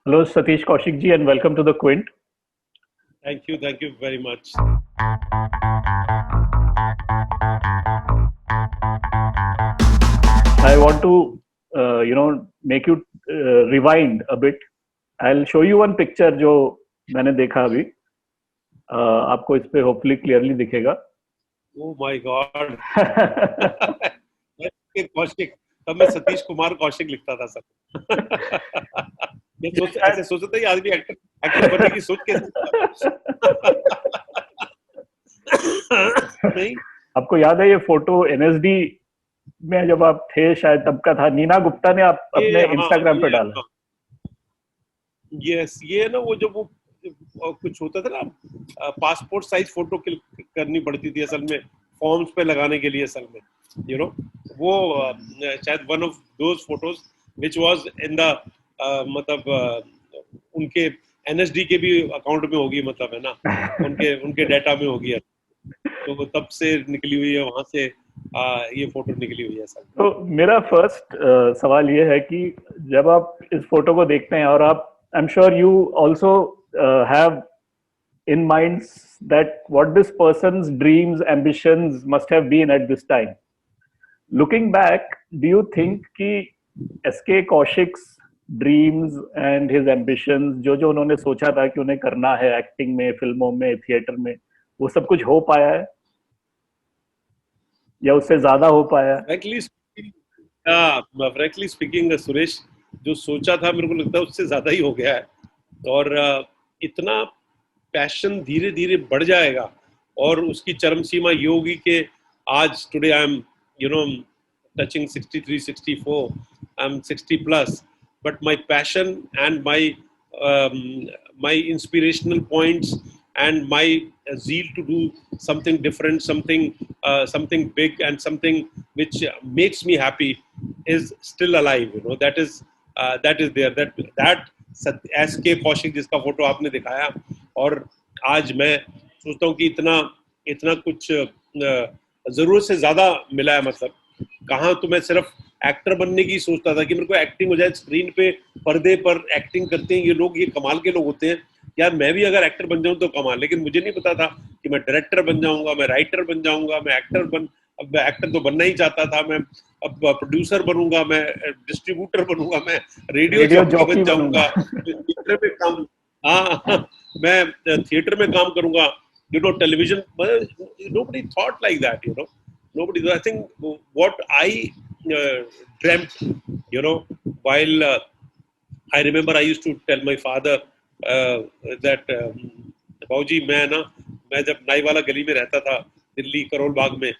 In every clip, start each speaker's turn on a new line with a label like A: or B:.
A: Hello, Satish Kaushik ji, and welcome to the Quint.
B: Thank you very much.
A: I want to, make you rewind a bit. I'll show you one picture जो मैंने देखा अभी. आपको इस पे hopefully clearly दिखेगा.
B: Oh my God. Kaushik, तब मैं सतीश कुमार कौशिक लिखता था सर. मैं ऐसे सोचता था ये आदमी एक्टर बनने की सोच कैसे. नहीं,
A: आपको याद है ये फोटो एनएसडी में जब आप थे शायद तब का था. नीना गुप्ता ने आप अपने इंस्टाग्राम पे डाला.
B: यस, ये ना वो जब वो कुछ होता था ना, पासपोर्ट साइज फोटो करनी पड़ती थी असल में, फॉर्म्स पे लगाने के लिए असल में, वो शायद one of those photos which was in the मतलब उनके एनएसडी के भी अकाउंट में होगी, मतलब है ना, उनके डाटा में होगी, तो तब से निकली हुई है, वहां से ये फोटो निकली हुई है सर.
A: तो मेरा फर्स्ट सवाल ये है कि जब आप इस फोटो को देखते हैं और आप I am sure you also have in minds that what this person's dreams ambitions must have been at this time. Looking back, do you think कि SK Kaushik's dreams and his ambitions जो उन्होंने सोचा था कि उन्हें करना है acting में, फिल्मों में, थिएटर में, वो सब कुछ हो पाया है या उससे ज्यादा हो पाया?
B: फ्रैंकली स्पीकिंग सुरेश, जो सोचा था मेरे को लगता है उससे ज्यादा ही हो गया है. और इतना पैशन धीरे धीरे बढ़ जाएगा और उसकी चरम सीमा ये होगी कि आज today I am touching 63 64, I am 60 plus, but my passion and my inspirational points and my zeal to do something different, something big and something which makes me happy is still alive. That is there. That SK Kaushik जिसका photo आपने दिखाया, और आज मैं सोचता हूँ कि इतना कुछ जरूरत से ज्यादा मिला है. मतलब कहाँ तो मैं सिर्फ एक्टर बनने की सोचता था कि मेरे को एक्टिंग हो जाए, स्क्रीन पे पर्दे पर एक्टिंग करते हैं ये लोग, ये कमाल के लोग होते हैं यार, मैं भी अगर एक्टर बन जाऊं तो कमाल. लेकिन मुझे नहीं पता था कि मैं डायरेक्टर बन जाऊंगा, मैं राइटर बन जाऊंगा, अब एक्टर तो बनना ही चाहता था मैं, अब प्रोड्यूसर बनूंगा, मैं डिस्ट्रीब्यूटर बनूंगा, मैं रेडियो जॉकी बन जाऊंगा, थिएटर में काम, हाँ, मैं थिएटर में काम करूंगा, television. Nobody thought like that, nobody. I think what I dreamt, while I remember I used to tell my father that बाबूजी, मैं जब नाई वाला गली में रहता था दिल्ली करोल बाग में,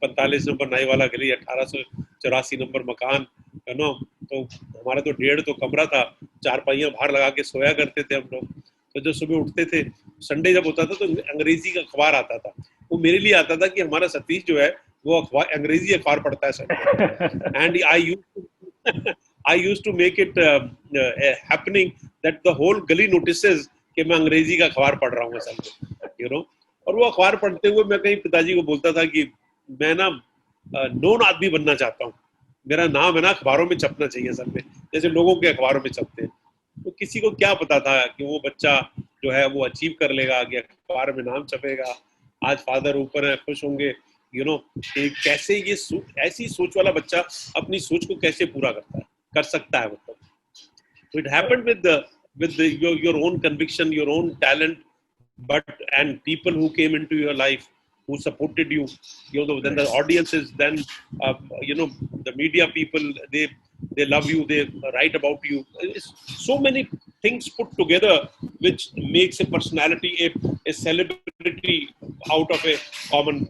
B: 45 नंबर नाई वाला गली, 1884 नंबर मकान, तो हमारा तो 1.5 तो कमरा था, 4 पहियां बाहर लगा के सोया करते थे हम लोग. तो जब सुबह उठते थे, संडे जब होता था तो अंग्रेजी का अखबार आता था, वो मेरे लिए आता था कि हमारा सतीश जो है वो अंग्रेजी अखबार पढ़ता है sir. And I used to make it happening that the whole गली notices कि मैं अंग्रेजी का अखबार पढ़ रहा हूँ असल में, और वो अखबार पढ़ते हुए मैं कहीं पिताजी को बोलता था कि मैं ना नोन आदमी बनना चाहता हूँ, मेरा नाम है ना अखबारों में छपना चाहिए असल में, जैसे लोगों के अखबारों में छपते हैं. तो किसी को क्या पता था कि वो बच्चा जो है वो अचीव कर लेगा, कि अखबार में नाम छपेगा, आज फादर ऊपर है, खुश होंगे, कि कैसे ये ऐसी सोच वाला बच्चा अपनी सोच को कैसे पूरा कर सकता है. मतलब so it happened with your own conviction, your own talent, and people who came into your life, who supported you, then the audiences, then the media people, they love you, they write about you. It's so many things put together which makes a personality a celebrity out of a common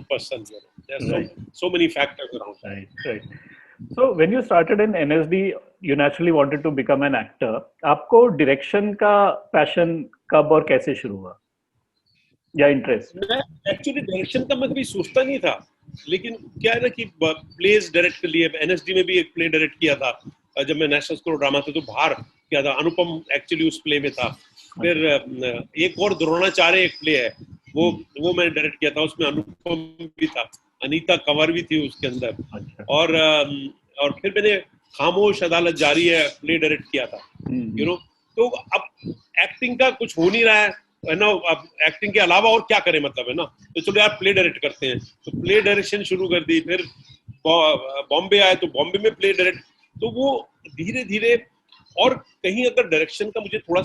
B: person. There's right. so many factors around.
A: Right. So when you started in NSD, you naturally wanted to become an actor. आपको direction का passion कब और कैसे शुरू हुआ, या interest?
B: मैं actually direction का मैं कभी सोचता नहीं था, लेकिन क्या है ना कि प्लेज डायरेक्ट कर लिए. एनएसडी में भी एक प्ले डायरेक्ट किया था जब मैं नेशनल स्कूल ड्रामा था, तो बाहर किया था. अनुपम एक्चुअली उस प्ले में था. फिर एक और द्रोणाचार्य एक प्ले है, वो मैंने डायरेक्ट किया था, उसमें अनुपम भी था, अनीता कंवर भी थी उसके अंदर. और फिर मैंने खामोश अदालत जारी है प्ले डायरेक्ट किया था. तो अब एक्टिंग का कुछ हो नहीं रहा है ना, अब एक्टिंग के अलावा और क्या करें, मतलब है ना, तो चलो यार प्ले डायरेक्ट करते हैं, तो प्ले डायरेक्शन शुरू कर दी। फिर बॉम्बे आए तो बॉम्बे में प्ले डायरेक्ट, तो वो धीरे धीरे। और कहीं अगर डायरेक्शन का मुझे थोड़ा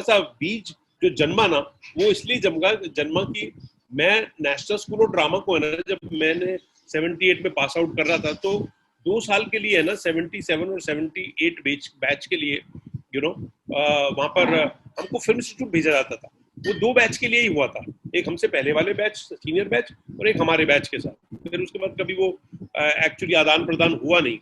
B: सा बीज जो जन्मा ना, वो इसलिए जन्मा कि मैं नेशनल स्कूल ऑफ ड्रामा को है ना, जब मैंने 78 में पास आउट कर रहा था, तो 2 साल के लिए है ना 77 और 78 बैच के लिए वहां पर हमको फिल्म इंस्टीट्यूट भेजा जाता था। वो 2 बैच के लिए ही हुआ था, एक हमसे पहले वाले बैच सीनियर बैच और एक हमारे बैच के साथ। फिर उसके बाद कभी वो एक्चुअली आदान प्रदान हुआ नहीं।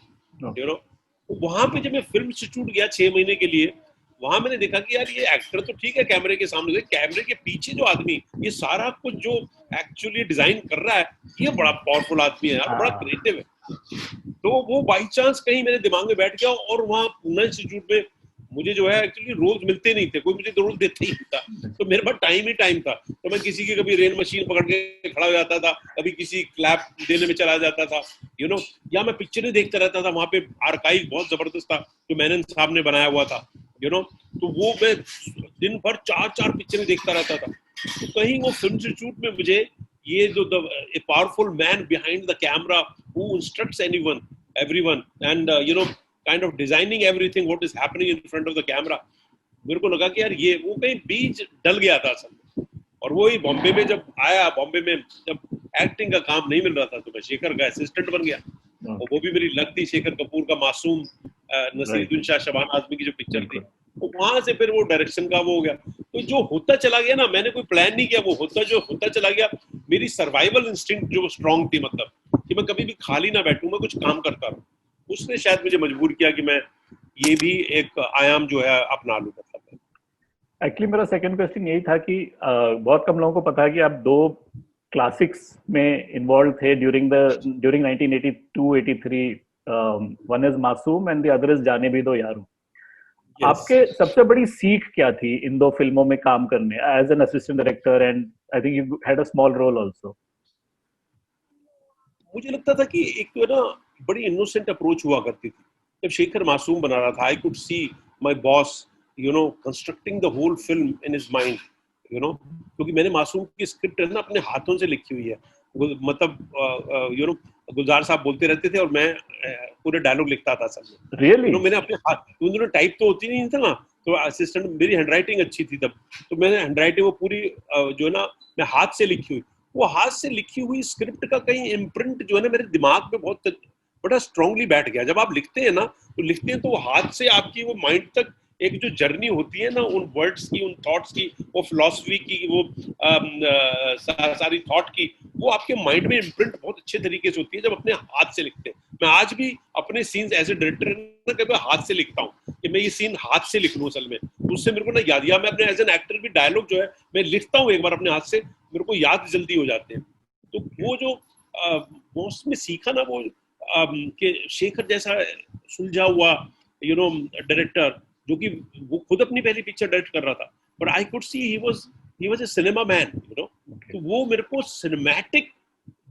B: वहां पे जब मैं फिल्म इंस्टीट्यूट गया 6 महीने के लिए, वहां मैंने देखा कि यार ये एक्टर तो ठीक है कैमरे के सामने, कैमरे के पीछे जो आदमी ये सारा कुछ जो एक्चुअली डिजाइन कर रहा है, ये बड़ा पावरफुल आदमी है यार, बड़ा क्रिएटिव है। तो वो बाई चांस कहीं मेरे दिमाग में बैठ गया, और वहाँ पूना इंस्टीट्यूट में मुझे जो है एक्चुअली रोज मिलते नहीं थे, कोई मुझे रोज देता ही नहीं था, तो मेरे पास टाइम ही टाइम था। तो मैं किसी की कभी रेन मशीन पकड़ के खड़ा हो जाता था, कभी किसी क्लैप देने में चला जाता था, या मैं पिक्चरें देखता रहता था। वहां पे आर्काइव बहुत जबरदस्त था जो मेनन साहब ने बनाया हुआ था, तो वो मैं दिन भर 4-4 पिक्चरें देखता रहता था। तो कहीं वो फिल्म इंस्टीट्यूट में मुझे ये जो a powerful man behind the camera who instructs everyone and kind of designing everything what is happening in front of the camera, मेरे को लगा कि यार ये वो कहीं बीज डल गया था असल में। और वो ही बॉम्बे में जब आया, बॉम्बे में जब एक्टिंग का काम नहीं मिल रहा था, तो मैं शेखर का असिस्टेंट बन गया। और वो भी मेरी लग थी शेखर कपूर का मासूम नसीरुद्दीन शाह शबान आजमी की जो पिक्चर थी, तो वहां से फिर वो डायरेक्शन का वो हो गया। तो जो होता चला गया ना, मैंने कोई प्लान नहीं किया, वो होता चला गया। मेरी सर्वाइवल इंस्टिंक्ट जो स्ट्रांग थी, मतलब कि मैं कभी भी खाली ना बैठूं, मैं कुछ काम करता रहूं, उसने शायद मुझे मजबूर किया कि मैं ये भी एक आयाम जो है अपना लूं। मतलब
A: एक्चुअली मेरा सेकंड क्वेश्चन यही था कि बहुत कम लोगों को पता है कि आप 2 क्लासिक्स में इन्वॉल्व थे ड्यूरिंग 1982-83। वन इज मासूम एंड द अदर इज जाने भी दो यारो।
B: yes.
A: आपके सबसे बड़ी सीख क्या थी इन 2 फिल्मों में काम करने as an assistant director, and I think you had a small role also?
B: मुझे लगता था कि एक तो ना बड़ी इनोसेंट अप्रोच हुआ करती थी। जब शेखर मासूम बना रहा था, I could see my boss constructing the whole film in his mind, क्योंकि मैंने मासूम की स्क्रिप्ट है ना अपने हाथों से लिखी हुई है। मतलब गुलजार साहब बोलते रहते थे और मैं पूरे डायलॉग लिखता था सब में।
A: रियली?
B: मैंने अपने हाथ, उन्होंने टाइप तो होती नहीं था ना, तो असिस्टेंट, मेरी हैंडराइटिंग अच्छी थी तब, तो मैंने हैंडराइटिंग वो पूरी जो है ना मैं हाथ से लिखी हुई, वो हाथ से लिखी हुई स्क्रिप्ट का कहीं इम्प्रिंट जो है ना मेरे दिमाग में बहुत बड़ा स्ट्रांगली बैठ गया। जब आप लिखते हैं ना, तो लिखते हैं तो वो हाथ से आपकी वो माइंड तक एक जो जर्नी होती है ना, उन वर्ड्स की, उन थॉट्स की, वो फिलॉसफी की, वो सारी थॉट की, वो आपके माइंड में इम्प्रिंट बहुत अच्छे तरीके से होती है जब अपने हाथ से लिखते हैं। मैं आज भी अपने सीन्स एज ए डायरेक्टर कभी हाथ से लिखता हूँ कि मैं ये सीन हाथ से लिख लूँ असल में, तो उससे मेरे को ना याद, या मैं अपने एज एन एक्टर भी डायलॉग जो है मैं लिखता हूँ एक बार अपने हाथ से, मेरे को याद जल्दी हो जाते हैं। तो वो जो वो उसमें सीखा ना, वो कि शेखर जैसा सुलझा हुआ डायरेक्टर, जो कि वो खुद अपनी पहली पिक्चर डायरेक्ट कर रहा था, but I could C he was a cinema man, तो वो मेरे को सिनेमैटिक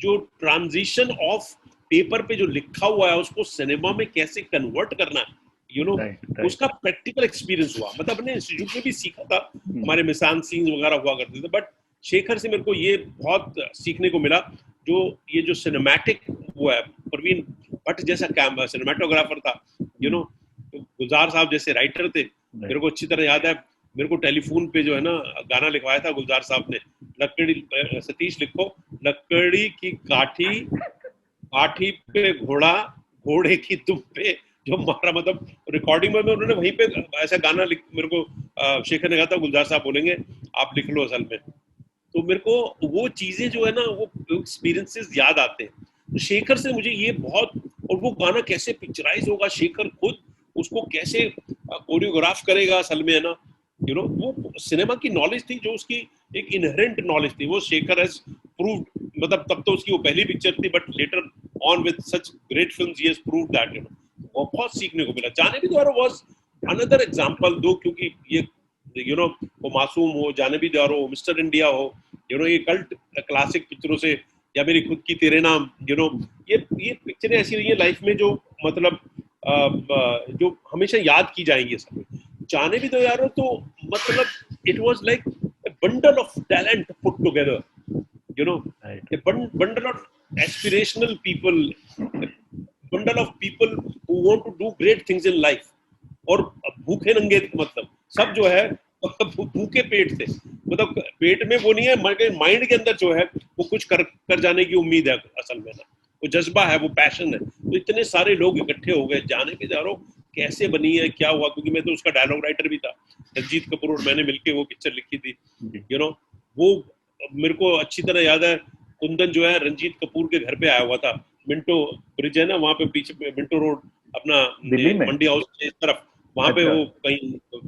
B: जो ट्रांजिशन ऑफ पेपर पे जो लिखा हुआ है उसको सिनेमा में कैसे कन्वर्ट करना है, right. उसका प्रैक्टिकल एक्सपीरियंस हुआ। मतलब अपने इंस्टीट्यूट में भी सीखा था, हमारे मिसान सीन्स वगैरह हुआ करते थे, बट शेखर से मेरे को ये बहुत सीखने को मिला, जो ये जो सिनेमैटिक वो है, प्रवीण भट्ट जैसा सिनेमाटोग्राफर था, गुलजार साहब जैसे राइटर थे। मेरे को अच्छी तरह याद है, मेरे को टेलीफोन पे जो है ना गाना लिखवाया था गुलजार साहब ने, लकड़ी, सतीश लिखो, लकड़ी की काठी पे घोड़ा, घोड़े की दुम पे जो मारा, मतलब रिकॉर्डिंग में उन्होंने वहीं पे ऐसा गाना मेरे को शेखर ने कहा था गुलजार साहब बोलेंगे आप लिख लो असल में। तो मेरे को वो चीजें जो है ना, वो एक्सपीरियंसेस याद आते हैं। तो शेखर से मुझे ये बहुत, और वो गाना कैसे पिक्चराइज होगा, शेखर खुद उसको कैसे कोरियोग्राफ करेगा असल में, है ना, वो सिनेमा की नॉलेज थी जो उसकी एक इनहेरेंट नॉलेज थी, वो शेखर हैज प्रूव्ड। मतलब तब तो उसकी वो पहली पिक्चर थी, but later on with such great films he has proved that, वो बहुत सीखने को मिला। जाने भी दो वाज अनदर एग्जांपल दो, क्योंकि ये वो मासूम हो, जाने भी दो हो, मिस्टर इंडिया हो, ये कल्ट क्लासिक पिक्चरों से, या मेरी खुद की तेरे नाम, ये पिक्चरें ऐसी रही है लाइफ में जो मतलब जो हमेशा याद की जाएंगी सब। जाने भी दो यारो तो मतलब it was like a bundle of talent put together, you know,
A: Right.
B: a bundle of aspirational people, a bundle of people who want to do great things in life, और भूखे नंगे मतलब सब जो है भूखे पेट थे, मतलब पेट में वो नहीं है, माइंड के अंदर जो है वो कुछ कर जाने की उम्मीद है असल में ना, वो जज्बा है, वो पैशन है। तो इतने सारे लोग इकट्ठे हो गए, जाने के जा रहा हूँ कैसे बनी है क्या हुआ, क्योंकि मैं तो उसका डायलॉग राइटर भी था, रंजीत कपूर और मैंने मिलके वो पिक्चर लिखी थी, यू नो। वो मेरे को अच्छी तरह याद है, कुंदन जो है रंजीत कपूर के घर पे आया हुआ था, मिंटो ब्रिज है ना वहाँ पे पीछे मिंटो रोड अपना मंडी हाउस के इस तरफ, वहाँ पे वो कहीं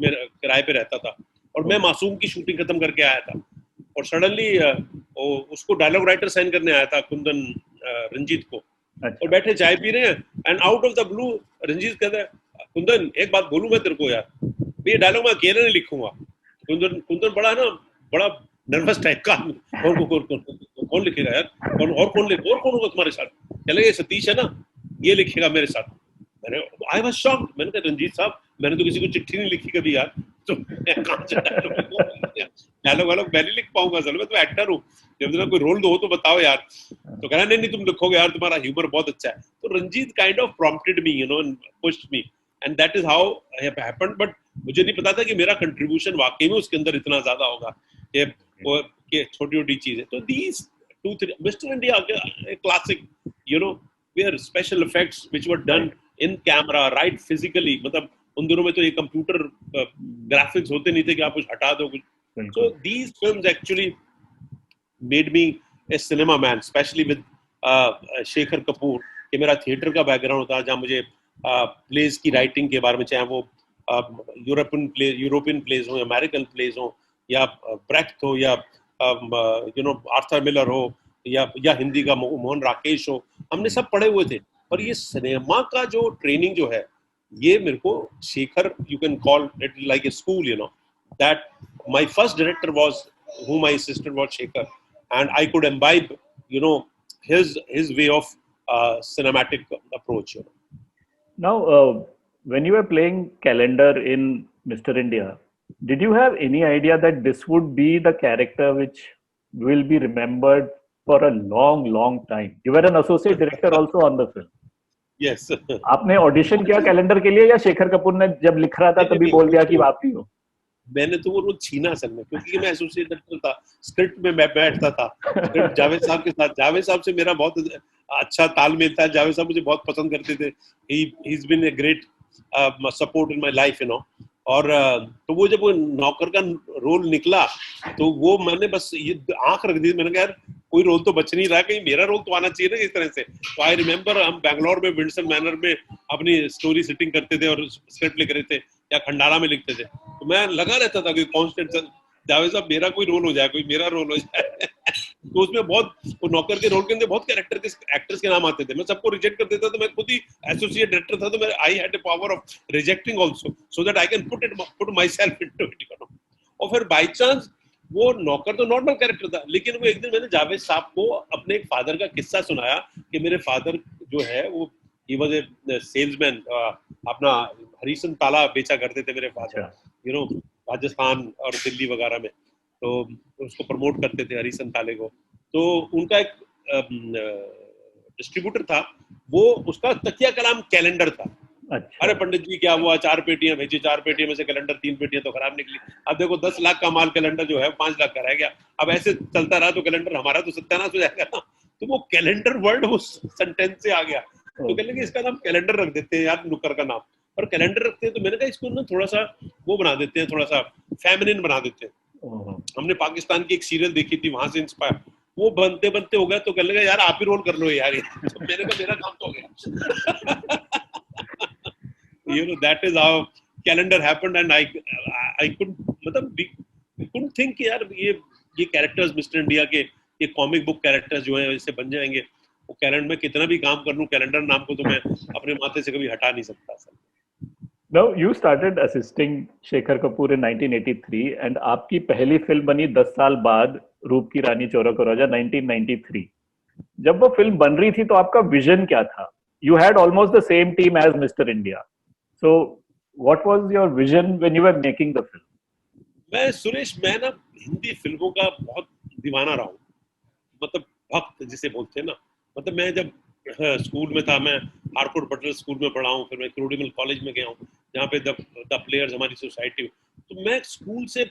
B: मेरे किराए पे रहता था, और मैं मासूम की शूटिंग खत्म करके आया था, और सडनली उसको डायलॉग राइटर साइन करने आया था कुंदन रंजीत को, और बैठे चाय पी रहे हैं, and out of the blue Ranjit कहता है कुंदन एक बात बोलूं मैं तेरे को यार, ये डायलॉग मैं अकेले नहीं लिखूंगा। कुंदन बड़ा ना, बड़ा नर्वस टाइप का, कौन लिखेगा यार, कौन होगा तुम्हारे साथ, चले ये सतीश है ना ये लिखेगा मेरे साथ। मैंने आई वाज शॉक्ड, मैंने कहा रंजीत साहब मैंने तो किसी को चिट्ठी नहीं लिखी कभी यार, तो मैं कहां से डायलॉग वालोग मैं नहीं लिख पाऊंगा, असल में तो एक्टर हूँ, जब तक कोई रोल दो तो बताओ यार। तो कहना नहीं तुम लिखोगे यार, तुम्हारा ह्यूमर बहुत अच्छा है। तो Ranjit kind of prompted me, you know, and pushed me, and that is how happened. But मुझे नहीं पता था कि मेरा कंट्रीब्यूशन वाकई में उसके अंदर इतना ज्यादा होगा कि छोटी छोटी चीजें। तो these 2-3 Mister India classic, you know, where special effects which were done in camera right physically, मतलब उन दिनों में तो ये कंप्यूटर ग्राफिक्स होते नहीं थे कि आप कुछ हटा दो कुछ। So these films actually made me A cinema man, specially with Shekhar Kapoor, कि मेरा थिएटर का बैकग्राउंड था, जहाँ मुझे प्लेस की राइटिंग के बारे में, चाहे वो यूरोपियन प्लेस हो, अमेरिकन प्लेस हो, या ब्रेख्ट हो, या यू नो आर्थर मिलर हो, या हिंदी का मोहन राकेश हो, हमने सब पढ़े हुए थे। पर ये सिनेमा का जो ट्रेनिंग जो है, ये मेरे को Shekhar, you can call it like a school, you know, that my first director was whom I assisted was Shekhar, and I could imbibe, you know, his way of cinematic approach, you know.
A: Now, when you were playing Calendar in Mr. India, did you have any idea that this would be the character which will be remembered for a long time? You were an associate director also on the film.
B: Yes.
A: आपने audition किया calendar के लिए, या शेखर कपूर ने जब लिख रहा था तभी बोल दिया कि आप ही हो?
B: मैंने तो वो रोल छीना असल में, क्योंकि मैं एसोसिएट डायरेक्टर था, स्क्रिप्ट में मैं बैठता था, स्क्रिप्ट जावेद साहब के साथ, जावेद साहब से मेरा बहुत अच्छा तालमेल था, जावेद साहब मुझे बहुत पसंद करते थे, he is been a great support in my life, you know. और तो वो जब वो नौकर का रोल निकला तो वो मैंने बस ये आंख रख दी, मैंने कहा यार कोई रोल तो बच नहीं रहा, कहीं मेरा रोल तो आना चाहिए ना इस तरह से। तो आई रिमेम्बर हम बैंगलोर में विंडसन मैनर में अपनी स्टोरी सिटिंग करते थे और स्क्रिप्ट लिख रहे थे, या खंडारा में लिखते थे, तो मैं लगा रहता था कि कांस्टेंट जावेद साहब मेरा कोई रोल हो जाए, कोई मेरा रोल हो जाए। तो उसमें बहुत, वो नौकर के रोल के अंदर बहुत कैरेक्टर के एक्टर्स के नाम आते थे, मैं सबको रिजेक्ट कर देता, तो मैं खुद ही एसोसिएट डायरेक्टर था, तो मैं I had a power of rejecting also, so that I can put my self into it, you know. और फिर बाय चांस वो नौकर तो नॉर्मल कैरेक्टर था, लेकिन वो एक दिन मैंने जावेद साहब को अपने एक फादर का किस्सा सुनाया कि मेरे फादर जो है वो ही वाज ए सेल्समैन, अपना हरीसन ताला बेचा करते थे मेरे फादर, यू नो, राजस्थान और दिल्ली वगैरह में, तो उसको प्रमोट करते थे हरीसन ताले को। तो उनका एक डिस्ट्रीब्यूटर था, वो उसका तकिया का नाम कैलेंडर था। अच्छा। अरे पंडित जी क्या हुआ, 4 पेटियां भेजी, 4 पेटियों में से कैलेंडर 3 पेटियां तो खराब निकली, अब देखो 10 लाख का माल कैलेंडर जो है 5 लाख का रह गया, अब ऐसे चलता रहा तो कैलेंडर हमारा तो सत्यानाश हो जाएगा ना। तो वो कैलेंडर वर्ड वो सेंटेंस से आ गया, तो कहने लगे इसका नाम कैलेंडर रख देते हैं यार, नुकर का नाम, और कैलेंडर रखते हैं, तो मैंने कहा इसको ना थोड़ा सा वो बना देते हैं, थोड़ा सा फेमिनिन बना देते हैं। हमने पाकिस्तान की एक सीरियल देखी थी, वहां से इंस्पायर, वो बनते बनते हो गया, तो कहने लगा यार आप ही रोल कर लो यार, तो मैंने कहा मेरा काम तो हो गया। You know, that is how calendar happened, and I couldn't think कि यार ये कैरेक्टर्स मिस्टर इंडिया के, ये कॉमिक बुक कैरेक्टर्स जो हैं इससे बन जाएंगे। वो कैलेंडर में कितना भी काम कर लूं, कैलेंडर नाम को तो मैं अपने माथे से कभी हटा नहीं सकता sir.
A: Now you started assisting Shekhar Kapoor in 1983 and आपकी पहली फिल्म बनी 10 साल बाद, रूप की रानी चोरों को रोजा 1993। जब वो फिल्म बन रही थी तो आपका विजन क्या था? you had almost the same team as Mr. India. So what was your vision when you were making the film?
B: मैं सुरेश, मैं ना हिंदी फिल्मों का बहुत दीवाना रहा हूँ, मतलब भक्त जिसे बोलते हैं ना। मतलब मैं जब स्कूल में था, मैं हारकोट बटलर स्कूल में पढ़ा हूँ, फिर मैं क्रोडिमल कॉलेज में गया हूँ जहाँ पे द प्लेयर्स हमारी सोसाइटी। तो मैं स्कूल से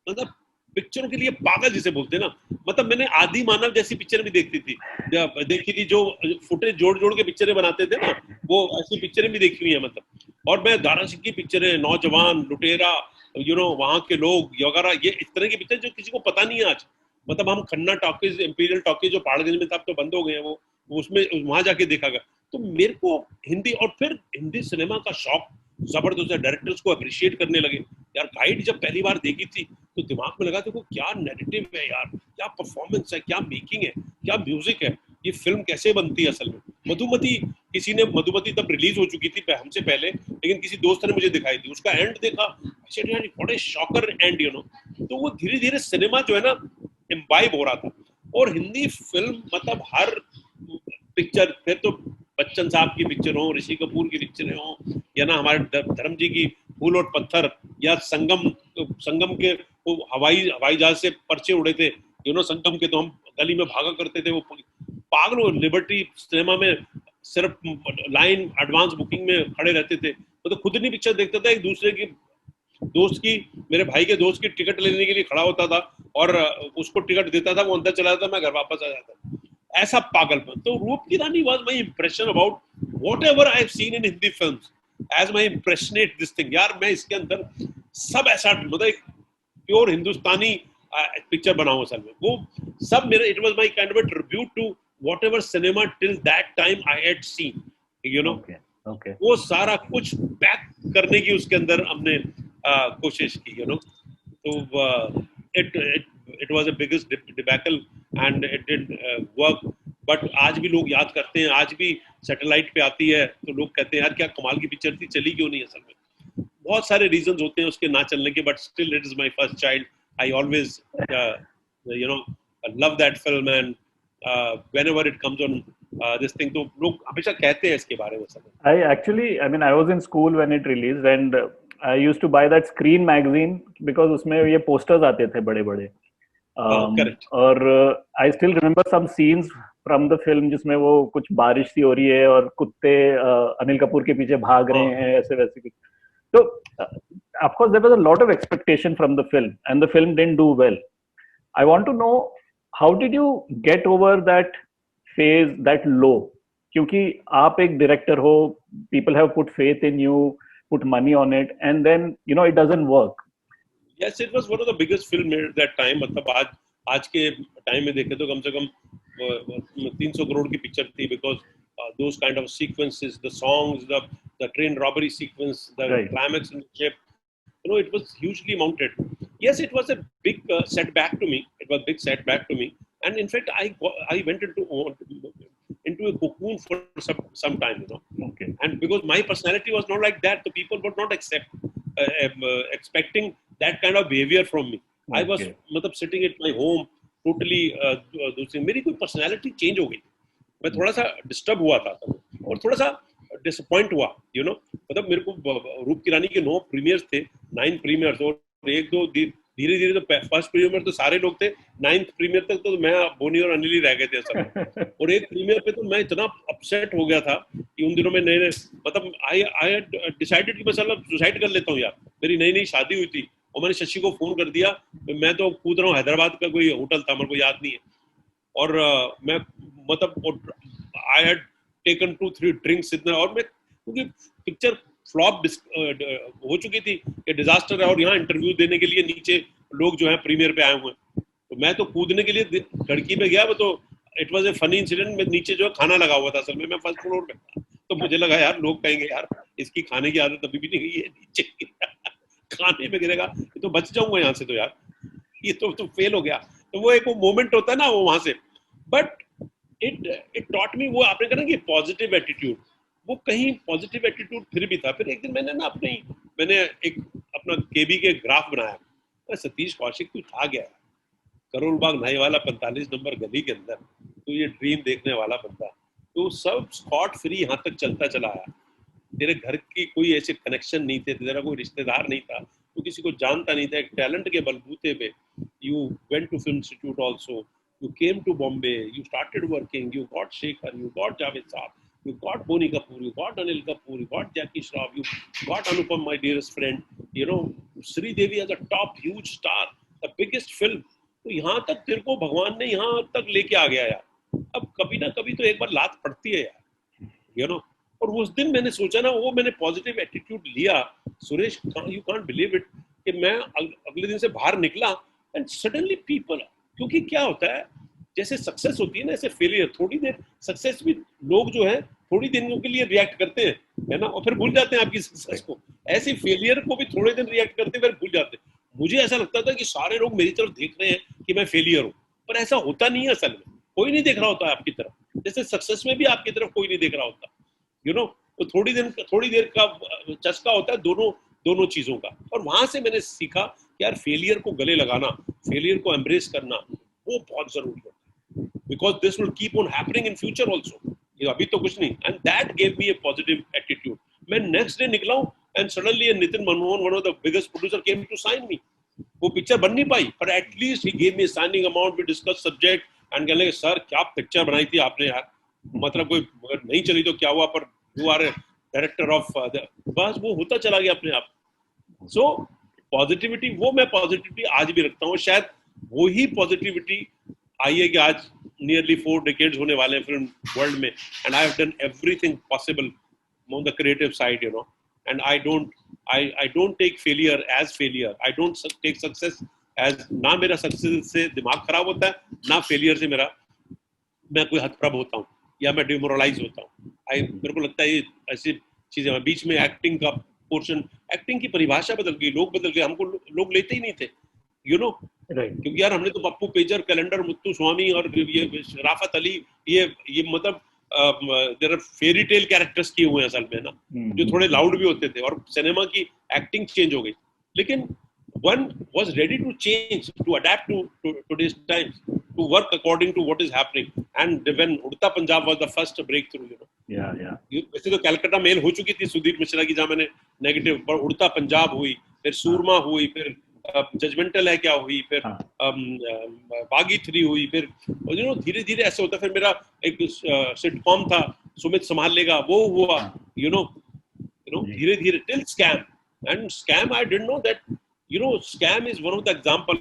B: मतलब पिक्चरों के लिए पागल जिसे बोलते हैं ना। मतलब मैंने आदि मानव जैसी पिक्चर भी देखी थी, जो फुटेज जोड़ जोड़ के पिक्चरें बनाते थे ना, वो ऐसी पिक्चरें भी देखी हुई है मतलब। और मैं दारा सिंह की पिक्चरें, नौजवान, लुटेरा, वहां के लोग वगैरह, ये इस तरह की पिक्चर जो किसी को पता नहीं है आज। मतलब हम खन्ना टॉकीज, इंपीरियल टॉकीज जो पहाड़गंज में था, अब तो बंद हो गए हैं वो, उसमें वहां जाके देखा गया। तो मेरे को हिंदी, और फिर हिंदी सिनेमा का शौक जबरदस्त है, डायरेक्टर्स को अप्रिशिएट करने लगे यार। गाइड जब पहली बार देखी थी तो दिमाग में लगा, देखो क्या नैरेटिव है यार, क्या परफॉर्मेंस है, क्या मेकिंग है, क्या म्यूजिक है, ये फिल्म कैसे बनती है असल में। मधुमती, किसी ने मधुमती तब रिलीज हो चुकी थी हमसे पहले, लेकिन किसी दोस्त ने मुझे दिखाई थी, उसका एंड देखा, यार व्हाट ए शॉकर एंड, तो वो धीरे धीरे सिनेमा जो है ना इम्बाइब हो रहा था। और हिंदी फिल्म मतलब हर पिक्चर, फिर तो बच्चन साहब की पिक्चर हो, ऋषि कपूर की पिक्चरें हो, या ना हमारे धर्म जी की फूल और पत्थर, या संगम के वो हवाई जहाज से पर्चे उड़े थे, संगम के, तो हम गली में भागा करते थे, वो पागल हो। लिबर्टी सिनेमा में सिर्फ लाइन एडवांस बुकिंग में खड़े रहते थे, तो खुद नहीं पिक्चर देखता था, एक दूसरे की दोस्त की, मेरे भाई के दोस्त की टिकट लेने के लिए खड़ा होता था और उसको टिकट देता था, वो अंदर चला जाता, मैं घर वापस आ जाता। ऐसा पागलपन। तो Roop ki Rani was my impression about whatever I have seen in Hindi films, as my impressionate this thing. यार मैं इसके अंदर सब ऐसा, मतलब एक प्योर हिंदुस्तानी पिक्चर बनाऊं असल में, वो सब मेरा, it was my kind of a tribute to whatever cinema till that time I had seen,
A: Okay.
B: वो सारा कुछ बैक करने की उसके अंदर हमने कोशिश की, तो it was a biggest debacle and it didn't work, but आज भी लोग याद करते हैं, आज भी सैटेलाइट पे आती है तो लोग कहते हैं यार क्या कमाल की पिक्चर थी, चली क्यों नहीं। असल में बहुत सारे रीजंस होते हैं उसके ना चलने के, but still it is my first child, I always love that film, and whenever it comes on this thing, तो लोग हमेशा कहते हैं इसके बारे में सब।
A: I was in school when it released, and I used to buy that Screen magazine because उसमें ये posters आते थे बड़े बड़े,
B: करेक्ट।
A: और I still remember some scenes from the film जिसमें वो कुछ बारिश सी हो रही है और कुत्ते अनिल कपूर के पीछे भाग रहे हैं, ऐसे वैसे कुछ। तो of course there was a lot of expectation from the film, and the film didn't do well. I want to know, how did you get over that phase, that low? क्योंकि आप एक डायरेक्टर हो, people have put faith in you, put money on it, and then it doesn't work.
B: Yes, it was one of the biggest film made at that time. मतलब आज के time में देखे तो कम से कम 300 करोड़ की पिक्चर थी, because those kind of sequences, the songs, the train robbery sequence, the
A: Right.
B: climax in the ship, it was hugely mounted. Yes, it was a big setback to me. It was a big setback to me, and in fact, I went into a cocoon for some time,
A: Okay.
B: and because my personality was not like that, the people would not expecting that kind of behavior from me. I was मतलब sitting at my home totally दूसरी, मेरी कोई personality change हो गई, मैं थोड़ा सा disturb हुआ था और थोड़ा सा डिसअपॉइंट हुआ, मतलब मेरे को रूप की रानी के 9 प्रीमियर्स थे, 9 प्रीमियर्स, और एक दो धीरे धीरे तो फर्स्ट प्रीमियर तो सारे लोग थे, 9th प्रीमियर तक तो मैं, बोनी और अनिल ही रह गए थे असल में। और एक प्रीमियर पे तो मैं इतना अपसेट हो गया था कि उन दिनों में नए मतलब आई डिसाइडेड कि मैं सुसाइड कर लेता हूँ यार। मेरी नई नई शादी हुई थी और मैंने शशि को फोन कर दिया, मैं तो कूद रहा हूँ, हैदराबाद का कोई होटल था, मेरे को याद नहीं है, और मैं मतलब आई हैड टेकन 2-3 ड्रिंक्स इतना, और मैं, क्योंकि पिक्चर फ्लॉप हो चुकी थी, ये डिजास्टर है, और यहाँ इंटरव्यू देने के लिए नीचे लोग जो है प्रीमियर पे आए हुए हैं, तो मैं तो कूदने के लिए खिड़की में गया, तो it was a funny incident. मैं नीचे जो है खाना लगा हुआ था, असल में मैं फर्स्ट फ्लोर पे था, तो मुझे लगा यार लोग कहेंगे यार इसकी खाने की आदत अभी भी नहीं गई है, नीचे खाने में गिरेगा तो बच जाऊंगा यहाँ से, तो यार ये तो फेल हो गया। तो वो एक वो मोमेंट होता है ना वो वहां से, बट इट टॉट मी, वो आपने कहा ना कि पॉजिटिव एटीट्यूड, वो कहीं पॉजिटिव एटीट्यूड फिर भी था। फिर एक दिन मैंने एक अपना केबी के ग्राफ बनाया, सतीश कौशिक तू था गया करोल बाग नाई वाला 45 नंबर गली के अंदर, तो ये ड्रीम देखने वाला बंदा, तो सब स्कॉट फ्री यहाँ तक चलता चला आया। तेरे घर की कोई ऐसे कनेक्शन नहीं थे, तेरा कोई रिश्तेदार नहीं था, तो किसी को जानता नहीं था, एक टैलेंट के बलबूते पे you went to film institute also, you came to Bombay, you started working, you got Shekhar, you got Javed Saab, you got Boni Kapoor, you got Anil Kapoor, you got Jackie Shroff, you got Anupam, my dearest friend, you know, Sri Devi as a top huge star, the biggest film. तो यहाँ तक तेरे को भगवान ने यहाँ तक लेके आ गया यार। अब कभी ना कभी तो एक बार लात पड़ती है यार, यू नो। और उस दिन मैंने सोचा ना, वो मैंने पॉजिटिव एटीट्यूड लिया Suresh, you can't believe it, कि मैं अगले दिन से बाहर निकला एंड सडनली पीपल, क्योंकि क्या होता है, जैसे सक्सेस होती है ना, ऐसे फेलियर, थोड़ी देर सक्सेस भी लोग जो है थोड़ी दिनों के लिए रिएक्ट करते हैं, है ना, और फिर भूल जाते हैं आपकी सक्सेस को। ऐसे फेलियर को भी थोड़े दिन रिएक्ट करते हैं, फिर भूल जाते हैं। मुझे ऐसा लगता था कि सारे लोग मेरी तरफ देख रहे हैं कि मैं फेलियर हूँ, पर ऐसा होता नहीं है। असल में कोई नहीं देख रहा होता है आपकी तरफ, जैसे सक्सेस में भी आपकी तरफ कोई नहीं देख रहा होता, यू नो। तो थोड़ी देर का चस्का होता है दोनों चीजों का। और वहां से मैंने सीखा कि यार फेलियर को गले लगाना, फेलियर को एम्ब्रेस करना, वो बहुत जरूरी है, because this will keep on happening in future also. अभी तो कुछ नहीं, and that gave me a positive attitude. मैं नेक्स्ट डे निकला हूं and suddenly Nitin Manmohan, one of the biggest producer, came to sign me. वो पिक्चर बन नहीं पाई, पर at least he gave me signing amount, we discuss subject and कहने लगे सर क्या पिक्चर बनाई थी आपने यार, मतलब कोई नहीं चली तो क्या हुआ, पर यू आर डायरेक्टर ऑफ, बस वो होता चला गया अपने आप। सो पॉजिटिविटी, वो मैं पॉजिटिविटी आज भी रखता हूँ। शायद वो ही पॉजिटिविटी आई है कि आज नियरली 4 decades होने वाले हैं फिल्म वर्ल्ड में, and I have done everything possible on the creative side, you know, and I don't take failure as failure, I don't take success as, ना मेरा सक्सेस से दिमाग खराब होता है, ना फेलियर से मैं कोई हतप्रभ होता हूँ या मैं डिमोरलाइज होता हूँ। मेरे को लगता है ये ऐसी चीजें, बीच में एक्टिंग का पोर्शन, एक्टिंग की परिभाषा बदल गई, लोग बदल गए, हमको लोग लेते ही नहीं थे, यू नो, क्योंकि यार हमने तो पप्पू पेजर, कैलेंडर, मुत्तू स्वामी और ये राफत अली, ये मतलब there are fairy tale characters किए हुए हैं असल में ना, जो थोड़े लाउड भी होते थे, और सिनेमा की एक्टिंग चेंज हो गई। लेकिन one was ready to change, to adapt to today's times, to work according to what is happening, and when Udta Punjab was the first breakthrough, you know, वैसे तो कलकत्ता मेल हो चुकी थी सुधीर मिश्रा की, जहाँ मैंने नेगेटिव, पर उड़ता पंजाब हुई, फिर सूरमा हुई, फिर जजमेंटल है क्या हुई, फिर बागी 3 हुई, फिर यू नो धीरे धीरे ऐसे होता। फिर मेरा एक सिटकॉम था सुमित संभाल लेगा, वो हुआ, यू नो धीरे धीरे till scam, and scam I didn't know that, you know, scam is one of the example,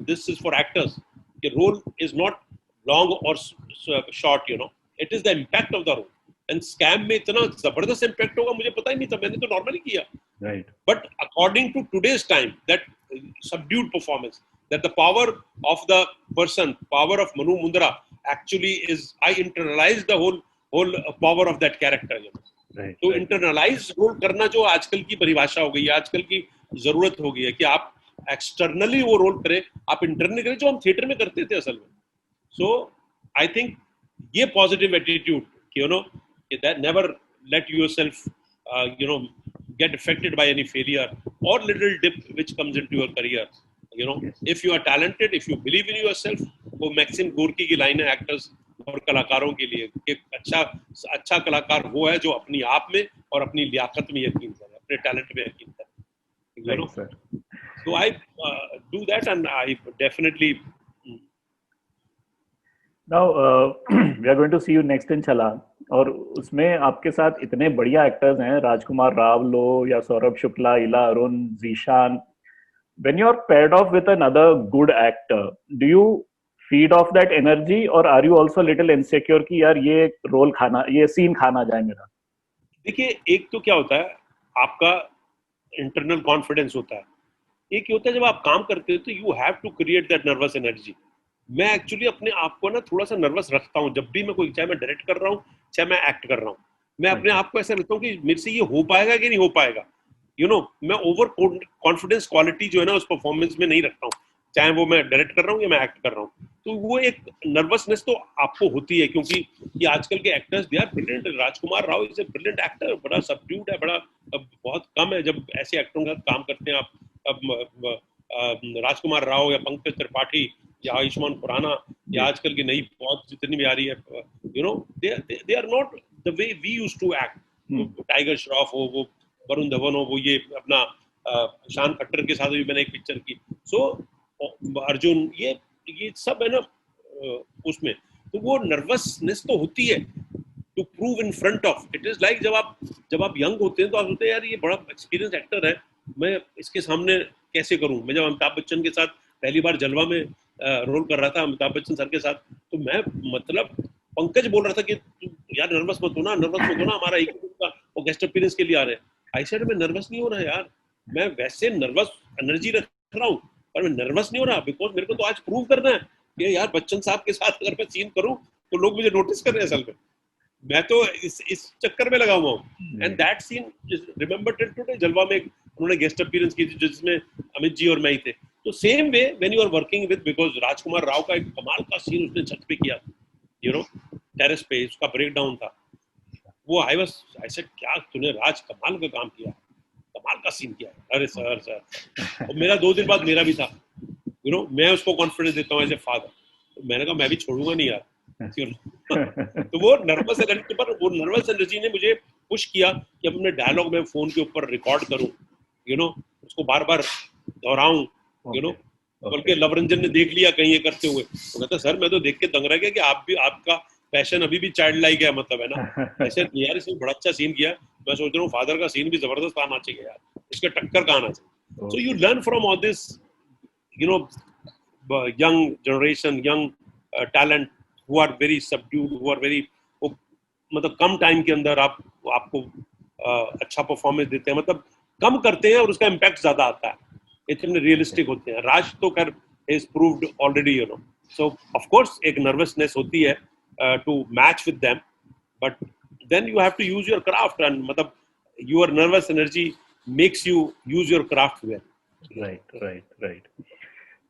B: this is for actors, the role is not long or short, you know, it is the impact of the role, and scam में इतना जबरदस्त impact होगा मुझे पता ही नहीं था, मैंने तो normally किया, right, but according to today's time, that subdued performance, that the power of the person, power of Manu Mundra actually is, I internalized the whole power of that character, you know, right, तो internalize role करना जो आजकल की परिभाषा हो गई है, आजकल की जरूरत हो गई है कि आप एक्सटर्नली वो रोल करें, आप इंटरनली करें, जो हम थिएटर में करते थे असल में। सो आई थिंक ये positive attitude, you know, that never let yourself you know get affected by any failure और little dip which comes into your career, you know, if you are talented, if you believe in yourself. वो Maxim Gorky की line है actors और कलाकारों के लिए कि अच्छा कलाकार वो है जो अपनी आप में और अपनी लियाकत में यकीन करे, अपने टैलेंट में यकीन करे, you know. Right, so I do that, and I definitely
A: now we are going to see you next in Chala, और उसमें आपके साथ इतने बढ़िया एक्टर्स हैं, राजकुमार राव लो या सौरभ शुक्ला, इला Arun, Zeeshan. when you are paired off with another good actor, do you feed off that energy, or are you also little insecure कि यार ये रोल खाना, ये सीन खाना जाए मेरा?
B: देखिए, एक तो क्या होता है, आपका इंटरनल कॉन्फिडेंस होता है, एक होता है जब आप काम करते हो तो you have to create that nervous energy. मैं एक्चुअली अपने आप को ना थोड़ा सा नर्वस रखता हूँ जब भी मैं कोई, चाहे मैं डायरेक्ट कर रहा हूँ चाहे मैं एक्ट कर रहा हूँ, मैं अपने आप को ऐसा रखता हूँ कि मेरे से ये हो पाएगा कि नहीं हो पाएगा, यू नो। मैं ओवर कॉन्फिडेंस क्वालिटी जो है ना उस परफॉर्मेंस में नहीं रखता हूँ, चाहे वो मैं डायरेक्ट कर रहा हूँ या मैं एक्ट कर रहा हूँ। तो वो एक नर्वसनेस तो आपको होती है, क्योंकि ये आजकल के actors they are brilliant. Rajkummar Rao is a brilliant actor, बड़ा सबड्यूड है, बड़ा बहुत कम है जब ऐसे एक्टरों के साथ काम करते हैं आप। अब राजकुमार राव या पंकज त्रिपाठी या आयुष्मान खुराना या आजकल की नई बहुत जितनी भी आ रही है You know, they are not the way we used to act. Tiger Shroff हो, वो वरुण धवन हो, वो ये अपना शान खट्टर के साथ भी मैंने एक पिक्चर की, सो अर्जुन, ये सब है ना उसमें, तो वो नर्वसनेस तो होती है to prove in front of, it is like जब आप यंग होते हैं तो आप सोचते हैं यार ये बड़ा एक्सपीरियंस एक्टर है, मैं इसके सामने कैसे करूं। मैं जब अमिताभ बच्चन के साथ पहली बार जलवा में रोल कर रहा था, अमिताभ बच्चन सर के साथ, तो मैं मतलब पंकज बोल रहा था कि यार नर्वस मत हो ना, हमारा एक का वो गेस्ट अपीयरेंस के लिए आ रहे हैं। आई सेड मैं नर्वस नहीं हो रहा यार, मैं वैसे नर्वस एनर्जी रख रहा हूँ, पर मैं नर्वस नहीं हो रहा, बिकॉज मेरे को तो आज प्रूव करना है कि यार बच्चन साहब के साथ अगर मैं सीन करूँ तो लोग मुझे नोटिस कर रहे हैं। असल में मैं तो इस चक्कर में लगा हुआ हूँ। And that scene remember till today, Jalwa में उन्होंने गेस्ट अपीयरेंस की थी जिसमें अमित जी और मैं ही थे। तो same way when you are working with, because Rajkummar Rao का एक कमाल का सीन उसने छत पे किया, यू नो, टेरेस पे, उसका ब्रेक डाउन था वो। आई सेड क्या तूने राज कमाल का काम किया, कमाल का सीन किया। अरे सर और मेरा 2 दिन बाद मेरा भी था, यू नो, मैं उसको कॉन्फिडेंस देता हूँ एज ए फादर, तो मैंने कहा मैं भी छोड़ूंगा नहीं यार। तो वो नर्वस एनर्जी पर, वो नर्वस एनर्जी ने मुझे पुश किया कि अपने डायलॉग में फोन के ऊपर रिकॉर्ड करूं, यू नो, उसको बार बार दोहराऊं, यू नो। बल्कि लवरंजन ने देख लिया कहीं ये करते हुए, तो कहता सर मैं तो देख के दंग रह गया कि आप भी, आपका पैशन अभी भी चाइल्ड लाइक है, मतलब है ना। ऐसे यार इसने बड़ा अच्छा सीन किया, मैं सोच रहा हूँ फादर का सीन भी जबरदस्त आना चाहिए यार, इसके टक्कर का आना चाहिए। So you learn from all this, you know, young generation, young talent who are very subdued, who are very, मतलब कम टाइम के अंदर आपको अच्छा परफॉर्मेंस देते हैं, मतलब कम करते हैं और उसका इम्पैक्ट ज्यादा आता है, इतने रियलिस्टिक होते हैं। राज तो कर is proved already, you know. So of course एक नर्वसनेस होती है to match with them, but then you have to use your craft, and मतलब your nervous energy makes you use your craft well.
A: Right.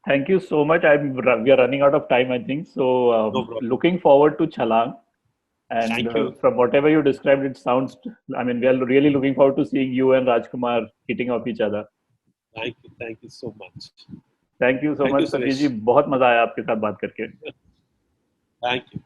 A: Thank you so much. We are running out of time, I think. So,
B: No problem.
A: looking forward to Chalang. And
B: Thank you.
A: From whatever you described, it sounds, I mean, we are really looking forward to seeing you and Rajkumar hitting off each other.
B: Thank you so much.
A: Thank you so much, Satyaj ji. बहुत मजा आया आपके साथ बात करके.
B: Thank you.